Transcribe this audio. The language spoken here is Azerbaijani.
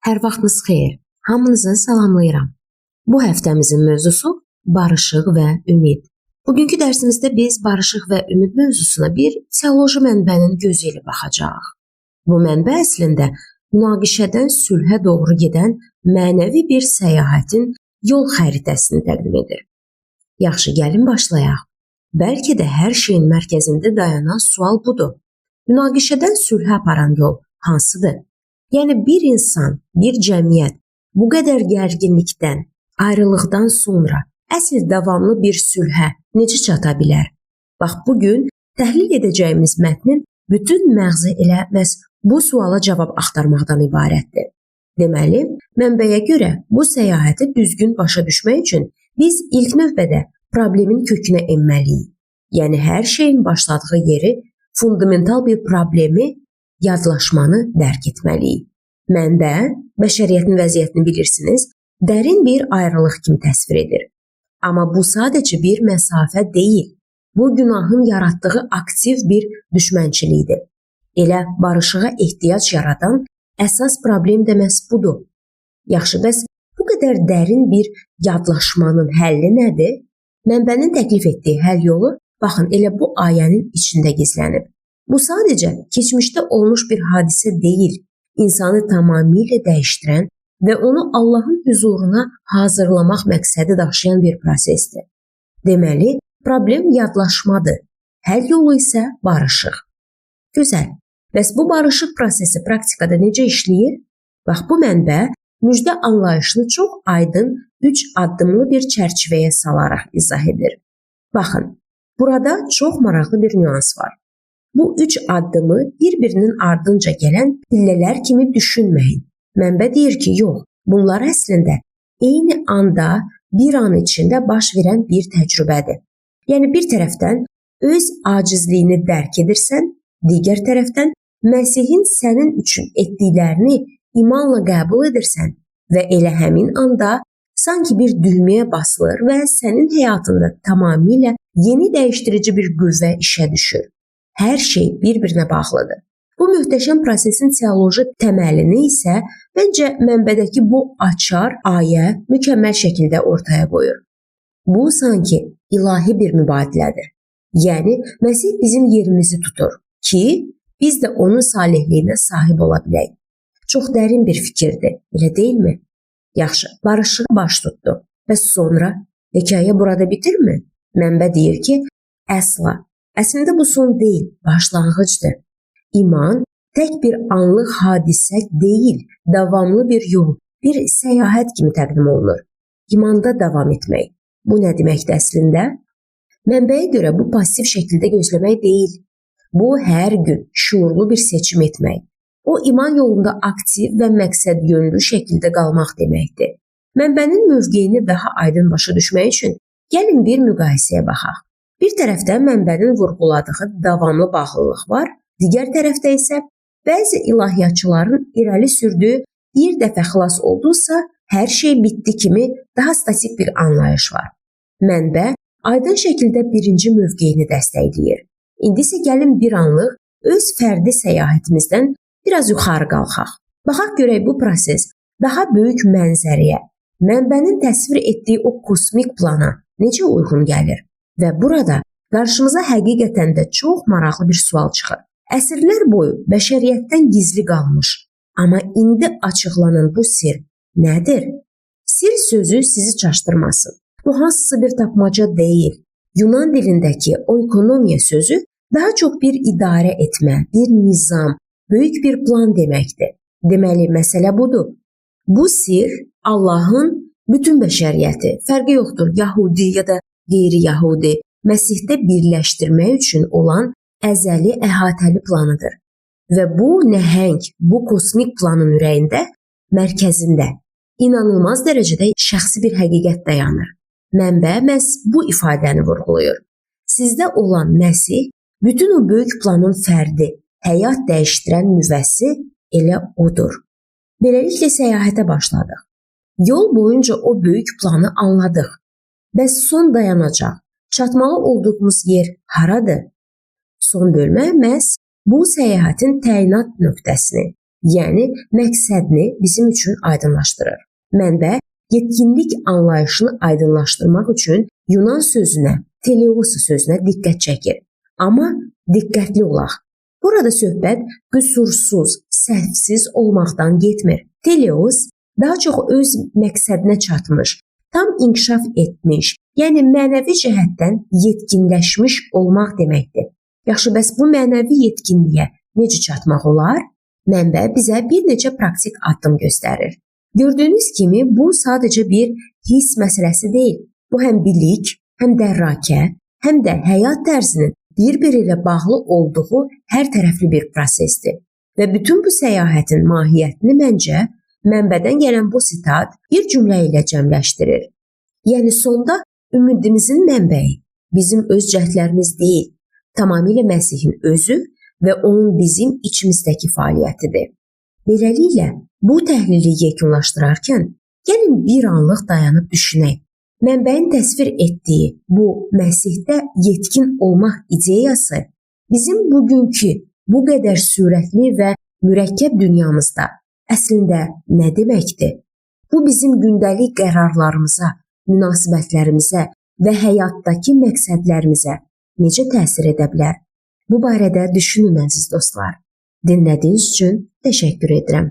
Hər vaxtınız xeyir. Hamınızı salamlayıram. Bu həftəmizin mövzusu barışıq və ümid. Bugünkü dərsimizdə biz barışıq və ümid mövzusuna bir teoloji mənbənin gözü ilə baxacağıq. Bu mənbə əslində münaqişədən sülhə doğru gedən mənəvi bir səyahətin yol xəritəsini təqdim edir. Yaxşı, gəlin başlayaq. Bəlkə də hər şeyin mərkəzində dayanan sual budur. Münaqişədən sülhə aparan yol hansıdır? Yəni bir insan, bir cəmiyyət bu qədər gərginlikdən, ayrılıqdan sonra əsl davamlı bir sülhə necə çata bilər? Bax, bugün təhlil edəcəyimiz mətnin bütün məğzi elə məhz bu suala cavab axtarmaqdan ibarətdir. Deməli, mənbəyə görə bu səyahəti düzgün başa düşmək üçün biz ilk növbədə problemin kökünə enməliyik. Yəni hər şeyin başladığı yeri, fundamental bir problemi, yadlaşmanı dərk etməliyik. Mənbə, bəşəriyyətin vəziyyətini bilirsiniz, dərin bir ayrılıq kimi təsvir edir. Amma bu sadəcə bir məsafə deyil. Bu günahın yaratdığı aktiv bir düşmənçilikdir. Elə barışığa ehtiyac yaradan əsas problem də məhz budur. Yaxşı, bəs bu qədər dərin bir yadlaşmanın həlli nədir? Mənbənin təklif etdiyi həll yolu, baxın, elə bu ayənin içində gizlənib. Bu sadəcə keçmişdə olmuş bir hadisə deyil, insanı tamamilə dəyişdirən və onu Allahın huzuruna hazırlamaq məqsədi daşıyan bir prosesdir. Deməli, problem yadlaşmadır, həll yolu isə barışıq. Gözəl, bəs bu barışıq prosesi praktikada necə işləyir? Bax, bu mənbə müjdə anlayışını çox aydın 3 addımlı bir çərçivəyə salaraq izah edir. Baxın, burada çox maraqlı bir nüans var. Bu 3 addımı bir-birinin ardınca gələn pillələr kimi düşünməyin. Mənbə deyir ki, yox, bunlar əslində eyni anda bir an içində baş verən bir təcrübədir. Yəni bir tərəfdən öz acizliyini dərk edirsən, digər tərəfdən Məsihin sənin üçün etdiklərini imanla qəbul edirsən və elə həmin anda sanki bir düyməyə basılır və sənin həyatında tamamilə yeni dəyişdirici bir qüvvə işə düşür. Hər şey bir-birinə bağlıdır. Bu möhtəşəm prosesin teoloji təməlini isə məncə mənbədəki bu açar ayə mükəmməl şəkildə ortaya qoyur. Bu sanki ilahi bir mübadilədir. Yəni Məsih bizim yerimizi tutur ki, biz də onun salihliyinə sahib ola bilək. Çox dərin bir fikirdir, elə deyilmi? Yaxşı, barışıq baş tutdu. Bəs sonra hekayə burada bitirmi? Mənbə deyir ki, əsla. Əslində bu son deyil, başlanğıcdır. İman tək bir anlıq hadisə deyil, davamlı bir yol, bir səyahət kimi təqdim olunur. İmanda davam etmək. Bu nə deməkdir əslində? Mənbəyə görə bu pasiv şəkildə gözləmək deyil. Bu hər gün şuurlu bir seçim etmək. O iman yolunda aktiv və məqsəd yönlü şəkildə qalmaq deməkdir. Mənbənin mövqeyini daha aydın başa düşmək üçün gəlin bir müqayisəyə baxaq. Bir tərəfdən mənbənin vurğuladığı davamlı bağlılıq var, digər tərəfdə isə bəzi ilahiyyatçıların irəli sürdüyü bir dəfə xilas oldusa, hər şey bitdi kimi daha statik bir anlayış var. Mənbə aydın şəkildə birinci mövqeyini dəstəkləyir. İndi isə gəlin bir anlıq öz fərdi səyahətimizdən biraz yuxarı qalxaq. Baxaq görək bu proses daha böyük mənzərəyə, mənbənin təsvir etdiyi o kosmik plana necə uyğun gəlir? Və burada qarşımıza həqiqətən də çox maraqlı bir sual çıxır. Əsrlər boyu bəşəriyyətdən gizli qalmış, amma indi açıqlanan bu sir nədir? Sir sözü sizi çaşdırmasın. Bu hansısa bir tapmaca deyil. Yunan dilindəki oikonomiya sözü daha çox bir idarə etmə, bir nizam, böyük bir plan deməkdir. Deməli, məsələ budur. Bu sir Allahın bütün bəşəriyyəti, fərqi yoxdur, Yahudi ya da qeyri-Yahudi, Məsihdə birləşdirmək üçün olan əzəli əhatəli planıdır. Və bu nəhəng, bu kosmik planın ürəyində, mərkəzində inanılmaz dərəcədə şəxsi bir həqiqət dayanır. Mənbə məhz bu ifadəni vurğulayır. Sizdə olan Məsih, bütün o böyük planın fərdi, həyat dəyişdirən nüvəsi elə odur. Beləliklə səyahətə başladıq. Yol boyunca o böyük planı anladıq. Bəs son dayanacaq, çatmalı olduğumuz yer haradır? Son bölmə məhz bu səyahətin təyinat nöqtəsini, yəni məqsədini bizim üçün aydınlaşdırır. Mənbə yetkinlik anlayışını aydınlaşdırmaq üçün Yunan sözünə, teleos sözünə diqqət çəkir. Amma diqqətli olaq. Burada söhbət qüsursuz, səhvsiz olmaqdan getmir. Teleos daha çox öz məqsədinə çatmış, tam inkişaf etmiş, yəni mənəvi cəhətdən yetkinləşmiş olmaq deməkdir. Yaxşı, bəs bu mənəvi yetkinliyə necə çatmaq olar? Mənbə bizə bir neçə praktik addım göstərir. Gördüyünüz kimi bu sadəcə bir hiss məsələsi deyil. Bu həm bilik, həm dərrakə, həm də həyat tərzinin bir-biri ilə bağlı olduğu hər tərəfli bir prosesdir. Və bütün bu səyahətin mahiyyətini məncə mənbədən gələn bu sitat bir cümlə ilə cəmləşdirir. Yəni sonda ümidimizin mənbəyi bizim öz cəhdlərimiz deyil, tamamilə Məsihin özü və onun bizim içimizdəki fəaliyyətidir. Beləliklə, bu təhlili yekunlaşdırarkən gəlin bir anlıq dayanıb düşünək. Mənbəyin təsvir etdiyi bu Məsihdə yetkin olmaq ideyası bizim bugünkü bu qədər sürətli və mürəkkəb dünyamızda əslində nə deməkdir? Bu bizim gündəlik qərarlarımıza, münasibətlərimizə və həyatdakı məqsədlərimizə necə təsir edə bilər? Bu barədə düşünün əziz dostlar. Dinlədiyiniz üçün təşəkkür edirəm.